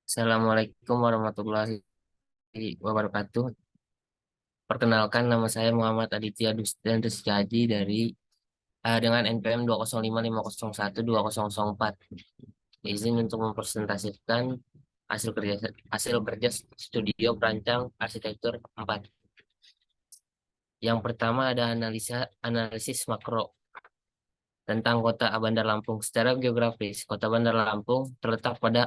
Assalamualaikum warahmatullahi wabarakatuh. Perkenalkan, nama saya Muhammad Aditya Dusdan Rizkyadi dengan NPM 20550120004. Izin untuk mempresentasikan hasil kerja studio perancang arsitektur 4. Yang pertama ada analisis makro tentang kota Bandar Lampung. Secara geografis, kota Bandar Lampung terletak pada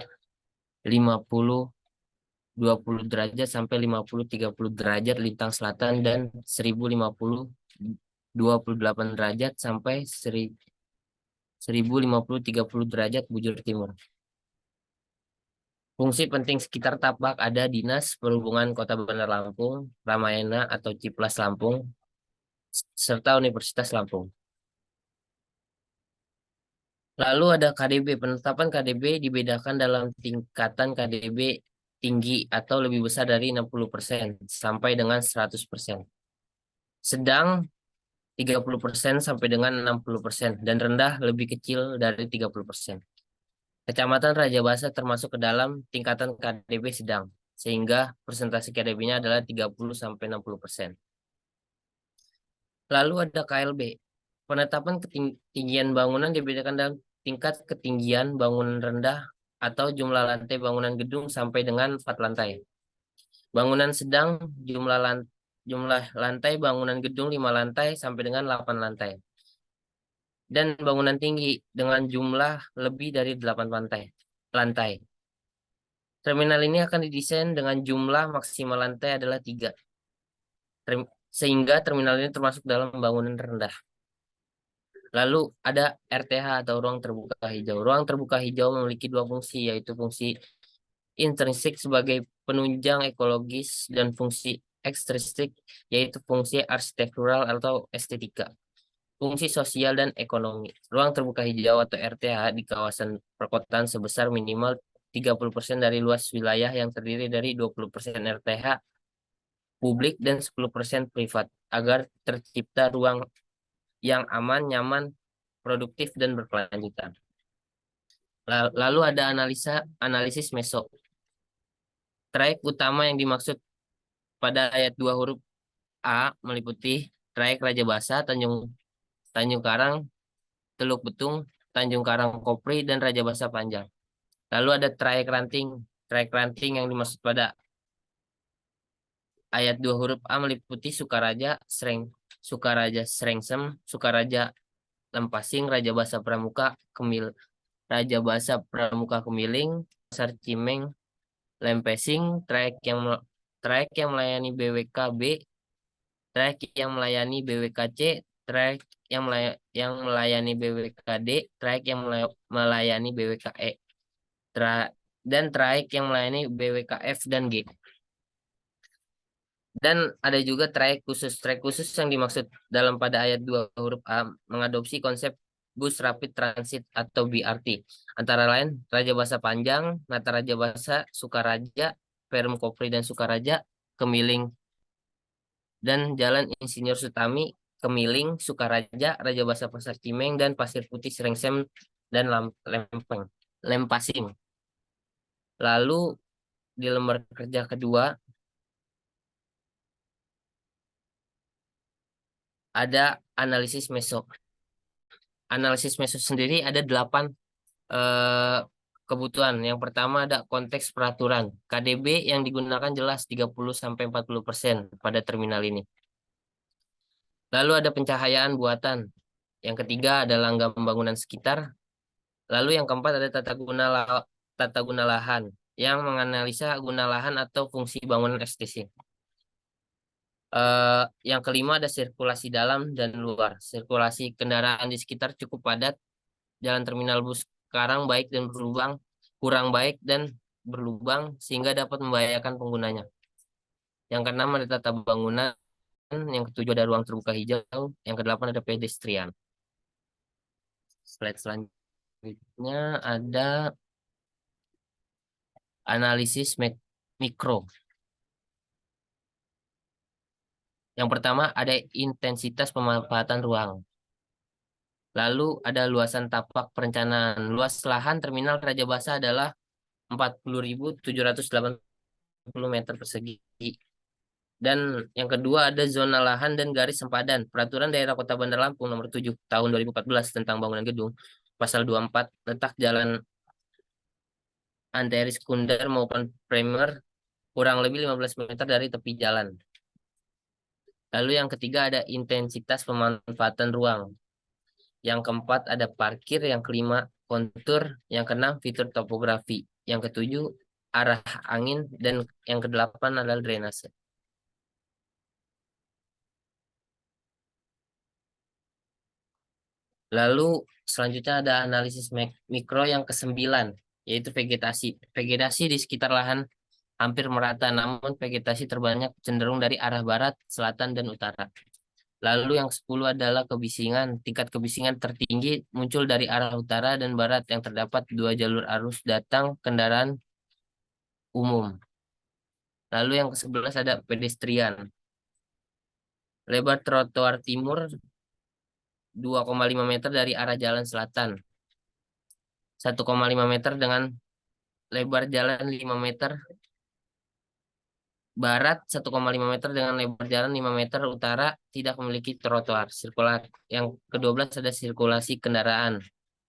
50 20 derajat sampai 50 30 derajat lintang selatan dan 1050 28 derajat sampai 1050 30 derajat bujur timur. Fungsi penting sekitar Tapak ada Dinas Perhubungan Kota Bandar Lampung, Ramayana atau Ciplas Lampung, serta Universitas Lampung. Lalu ada KDB. Penetapan KDB dibedakan dalam tingkatan KDB tinggi atau lebih besar dari 60% sampai dengan 100%. Sedang 30% sampai dengan 60% dan rendah lebih kecil dari 30%. Kecamatan Raja Basa termasuk ke dalam tingkatan KDB sedang, sehingga persentase KDB-nya adalah 30 sampai 60%. Lalu ada KLB. Penetapan ketinggian bangunan dibedakan dalam tingkat ketinggian bangunan rendah atau jumlah lantai bangunan gedung sampai dengan 4 lantai. Bangunan sedang jumlah lantai bangunan gedung 5 lantai sampai dengan 8 lantai. Dan bangunan tinggi dengan jumlah lebih dari 8 lantai. Terminal ini akan didesain dengan jumlah maksimal lantai adalah 3, sehingga terminal ini termasuk dalam bangunan rendah. Lalu ada RTH atau ruang terbuka hijau. Ruang terbuka hijau memiliki dua fungsi, yaitu fungsi intrinsik sebagai penunjang ekologis dan fungsi ekstrinsik, yaitu fungsi arsitektural atau estetika. Fungsi sosial dan ekonomi. Ruang terbuka hijau atau RTH di kawasan perkotaan sebesar minimal 30% dari luas wilayah yang terdiri dari 20% RTH publik dan 10% privat agar tercipta ruang yang aman, nyaman, produktif, dan berkelanjutan. Lalu ada analisis meso. Trayek utama yang dimaksud pada ayat 2 huruf A meliputi trayek Raja Basa, Tanjung Karang, Teluk Betung, Tanjung Karang Kopri, dan Raja Basa Panjang. Lalu ada trayek ranting. Trayek ranting yang dimaksud pada ayat 2 huruf A meliputi Sukaraja Srengsem, Sukaraja Lempasing, Raja Basa Pramuka, Raja Basa Pramuka Kemiling, Pasar Cimeng, Lempesing, trayek yang melayani BWKB, trayek yang melayani BWKC, trayek yang melayani BWKD, trayek yang melayani BWKE, dan trayek yang melayani BWKF dan G. Dan ada juga trayek khusus. Trayek khusus yang dimaksud dalam pada ayat 2 huruf A mengadopsi konsep bus rapid transit atau BRT. Antara lain Raja Basa Panjang, Nata Raja Basa, Sukaraja, Perum Kopri dan Sukaraja, Kemiling, dan Jalan Insinyur Sutami, Kemiling, Sukaraja, Raja Basa Pasar Cimeng, dan Pasir Putih Serengsem dan Lempasing. Lalu di lembar kerja kedua ada analisis meso. Analisis meso sendiri ada 8 eh, kebutuhan. Yang pertama ada konteks peraturan. KDB yang digunakan jelas 30-40% pada terminal ini. Lalu ada pencahayaan buatan. Yang ketiga ada langgam bangunan sekitar. Lalu yang keempat ada tata guna lahan yang menganalisa guna lahan atau fungsi bangunan estetik. Yang kelima ada sirkulasi dalam dan luar. Sirkulasi kendaraan di sekitar cukup padat. Jalan terminal bus sekarang baik dan berlubang, kurang baik dan berlubang sehingga dapat membahayakan penggunanya. Yang keenam ada tata bangunan, yang ketujuh ada ruang terbuka hijau, yang kedelapan ada pedestrian. Slide selanjutnya ada analisis mikro. Yang pertama ada intensitas pemanfaatan ruang. Lalu ada luasan tapak perencanaan. Luas lahan terminal Raja Basa adalah 40.780 meter persegi. Dan yang kedua ada zona lahan dan garis sempadan. Peraturan Daerah Kota Bandar Lampung nomor 7 tahun 2014 tentang bangunan gedung. Pasal 24 letak jalan anteri sekunder maupun primer kurang lebih 15 meter dari tepi jalan. Lalu yang ketiga ada intensitas pemanfaatan ruang. Yang keempat ada parkir, yang kelima kontur, yang keenam fitur topografi, yang ketujuh arah angin, dan yang kedelapan adalah drainase. Lalu selanjutnya ada analisis mikro yang kesembilan, yaitu vegetasi. Vegetasi di sekitar lahan hampir merata, namun vegetasi terbanyak cenderung dari arah barat, selatan, dan utara. Lalu yang 10 adalah kebisingan. Tingkat kebisingan tertinggi muncul dari arah utara dan barat yang terdapat dua jalur arus datang kendaraan umum. Lalu yang ke-11 ada pedestrian. Lebar trotoar timur 2,5 meter dari arah jalan selatan. 1,5 meter dengan lebar jalan 5 meter. Barat 1,5 meter dengan lebar jalan 5 meter. Utara tidak memiliki trotoar. Yang ke-12 ada sirkulasi kendaraan.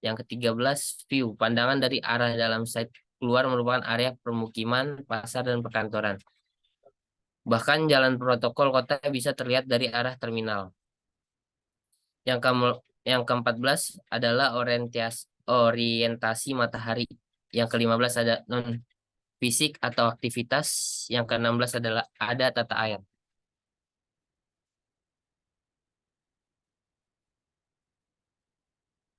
Yang ke-13 view. Pandangan dari arah dalam site keluar merupakan area permukiman, pasar, dan perkantoran. Bahkan jalan protokol kota bisa terlihat dari arah terminal. Yang kamu yang ke-14 adalah orientasi matahari. Yang ke-15 ada non fisik atau aktivitas. Yang ke-16 adalah ada tata air.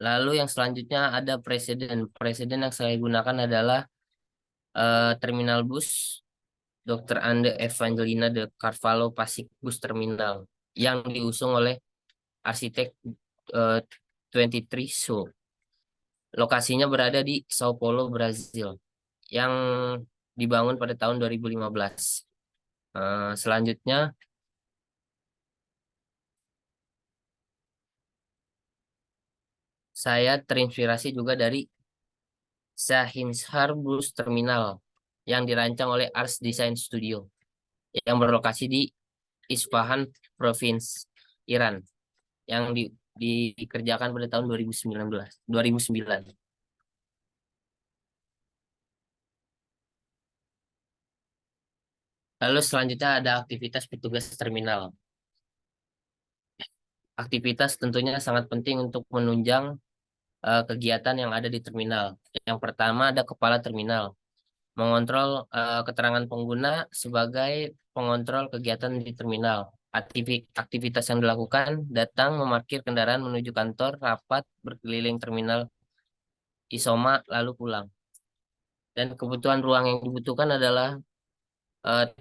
Lalu yang selanjutnya ada presiden. Presiden yang saya gunakan adalah terminal bus Dr. Ande Evangelina de Carvalho Pasig Bus Terminal yang diusung oleh arsitek eh, 23 So. Lokasinya berada di Sao Paulo, Brazil, yang dibangun pada tahun 2015. Selanjutnya, saya terinspirasi juga dari Shahinshar Bus Terminal yang dirancang oleh Ars Design Studio yang berlokasi di Isfahan, Provinsi Iran, yang dikerjakan pada tahun 2009. Lalu selanjutnya ada aktivitas petugas terminal. Aktivitas tentunya sangat penting untuk menunjang kegiatan yang ada di terminal. Yang pertama ada kepala terminal, mengontrol keterangan pengguna sebagai pengontrol kegiatan di terminal. Aktivitas yang dilakukan, datang, memarkir kendaraan menuju kantor, rapat, berkeliling terminal, isoma, lalu pulang. Dan kebutuhan ruang yang dibutuhkan adalah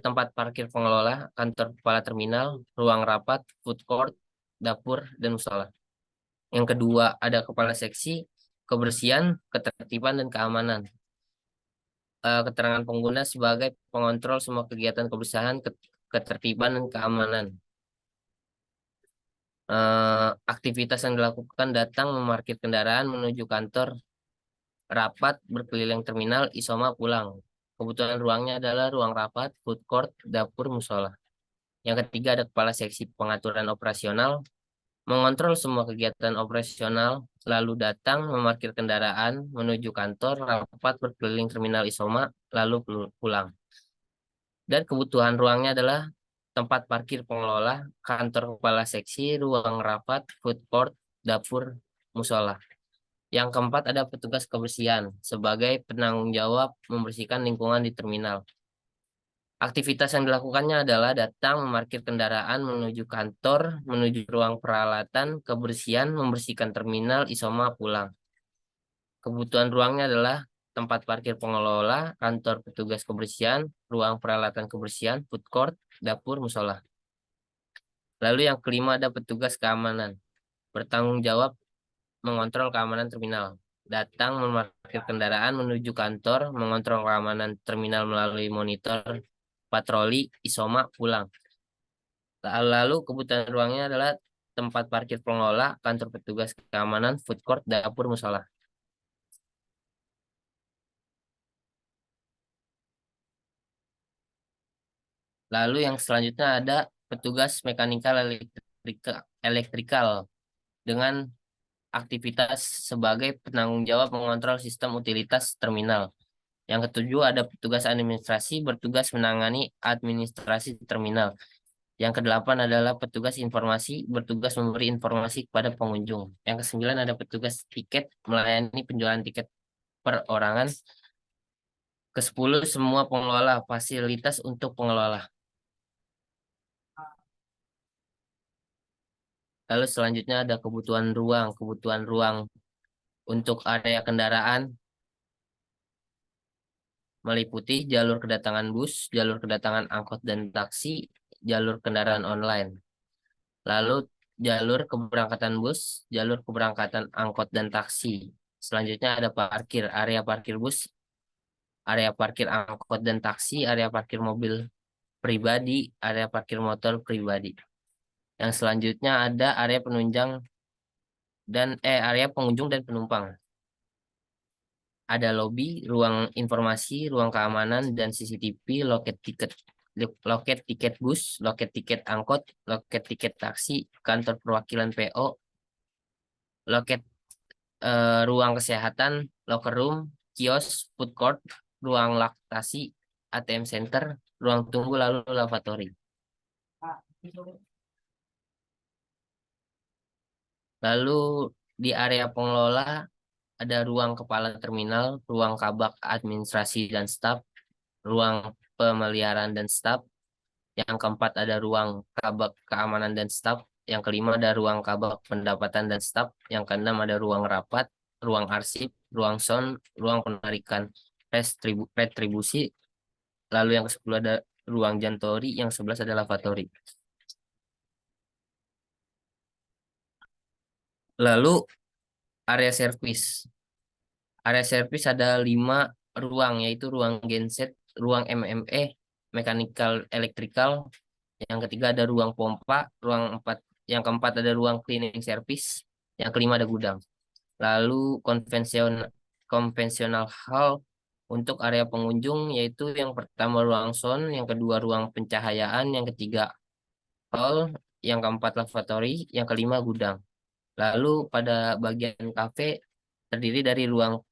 tempat parkir pengelola, kantor kepala terminal, ruang rapat, food court, dapur, dan musola. Yang kedua ada kepala seksi, kebersihan, ketertiban, dan keamanan. Keterangan pengguna sebagai pengontrol semua kegiatan kebersihan, ketertiban, dan keamanan. Aktivitas yang dilakukan, datang, memarkir kendaraan menuju kantor, rapat, berkeliling terminal, isoma, pulang. Kebutuhan ruangnya adalah ruang rapat, food court, dapur, musola. Yang ketiga ada kepala seksi pengaturan operasional, mengontrol semua kegiatan operasional, lalu datang, memarkir kendaraan menuju kantor, rapat, berkeliling terminal isoma, lalu pulang. Dan kebutuhan ruangnya adalah tempat parkir pengelola, kantor kepala seksi, ruang rapat, food court, dapur, musola. Yang keempat ada petugas kebersihan sebagai penanggung jawab membersihkan lingkungan di terminal. Aktivitas yang dilakukannya adalah datang, memarkir kendaraan menuju kantor, menuju ruang peralatan, kebersihan, membersihkan terminal, isoma, pulang. Kebutuhan ruangnya adalah tempat parkir pengelola, kantor petugas kebersihan, ruang peralatan kebersihan, food court, dapur, musola. Lalu yang kelima ada petugas keamanan. Bertanggung jawab mengontrol keamanan terminal. Datang, memarkir kendaraan menuju kantor, mengontrol keamanan terminal melalui monitor, patroli, isoma, pulang. Lalu kebutuhan ruangnya adalah tempat parkir pengelola, kantor petugas keamanan, food court, dapur, musola. Lalu yang selanjutnya ada petugas mekanikal elektrikal dengan aktivitas sebagai penanggung jawab mengontrol sistem utilitas terminal. Yang ketujuh ada petugas administrasi bertugas menangani administrasi terminal. Yang kedelapan adalah petugas informasi bertugas memberi informasi kepada pengunjung. Yang kesembilan ada petugas tiket melayani penjualan tiket perorangan. Kesepuluh semua pengelola fasilitas untuk pengelola. Lalu selanjutnya ada kebutuhan ruang. Kebutuhan ruang untuk area kendaraan meliputi jalur kedatangan bus, jalur kedatangan angkot dan taksi, jalur kendaraan online. Lalu jalur keberangkatan bus, jalur keberangkatan angkot dan taksi. Selanjutnya ada parkir, area parkir bus, area parkir angkot dan taksi, area parkir mobil pribadi, area parkir motor pribadi. Yang selanjutnya ada area penunjang dan area pengunjung dan penumpang. Ada lobi, ruang informasi, ruang keamanan dan CCTV, loket tiket bus, loket tiket angkot, loket tiket taksi, kantor perwakilan PO, loket ruang kesehatan, locker room, kios, food court, ruang laktasi, ATM center, ruang tunggu lalu lavatory. Lalu di area pengelola ada ruang kepala terminal, ruang kabak administrasi dan staf, ruang pemeliharaan dan staf. Yang keempat ada ruang kabak keamanan dan staf. Yang kelima ada ruang kabak pendapatan dan staf. Yang keenam ada ruang rapat, ruang arsip, ruang sound, ruang penarikan retribusi. Lalu yang ke-10 ada ruang jantori, yang 11 ada lavatory. Lalu area servis. Area servis ada 5 ruang, yaitu ruang genset, ruang MMA, mechanical electrical. Yang ketiga ada ruang pompa, yang keempat ada ruang cleaning service, yang kelima ada gudang. Lalu konvensional hall untuk area pengunjung yaitu yang pertama ruang sound, yang kedua ruang pencahayaan, yang ketiga hall, yang keempat lavatory, yang kelima gudang. Lalu pada bagian kafe terdiri dari ruang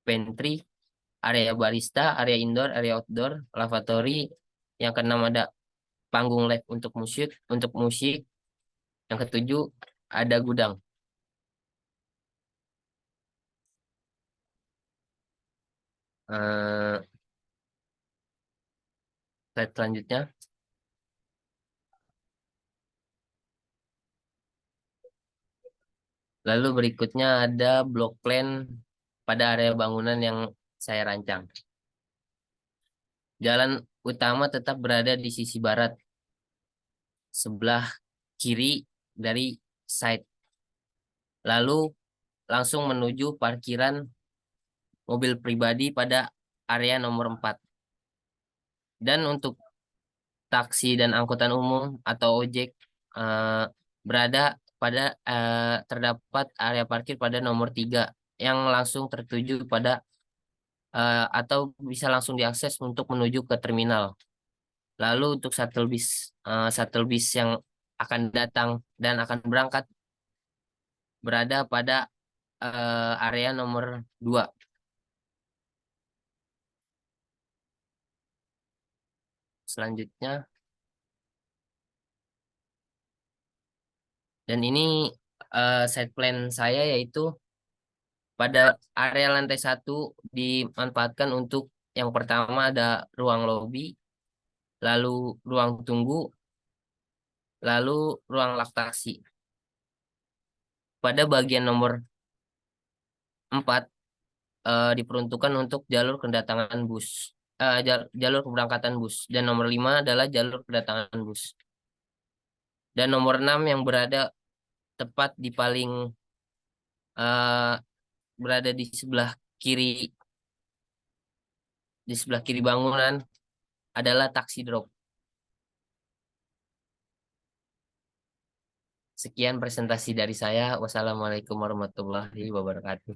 pantry, area barista, area indoor, area outdoor, lavatory, yang keenam ada panggung live untuk musik, yang ketujuh ada gudang. Eh, Slide selanjutnya. Lalu berikutnya ada block plan pada area bangunan yang saya rancang. Jalan utama tetap berada di sisi barat, sebelah kiri dari side. Lalu langsung menuju parkiran mobil pribadi pada area nomor 4. Dan untuk taksi dan angkutan umum atau ojek eh, berada pada terdapat area parkir pada nomor 3 yang langsung tertuju pada atau bisa langsung diakses untuk menuju ke terminal. Lalu untuk shuttle bis yang akan datang dan akan berangkat berada pada area nomor 2. Selanjutnya, dan ini side plan saya yaitu pada area lantai 1 dimanfaatkan untuk yang pertama ada ruang lobi, lalu ruang tunggu, lalu ruang laktasi. Pada bagian nomor 4 diperuntukkan untuk jalur kedatangan bus, jalur keberangkatan bus. Dan nomor 5 adalah jalur kedatangan bus. Dan nomor 6 yang berada tepat di paling eh, berada kiri di sebelah kiri bangunan adalah taksi drop. Sekian presentasi dari saya. Wassalamualaikum warahmatullahi wabarakatuh.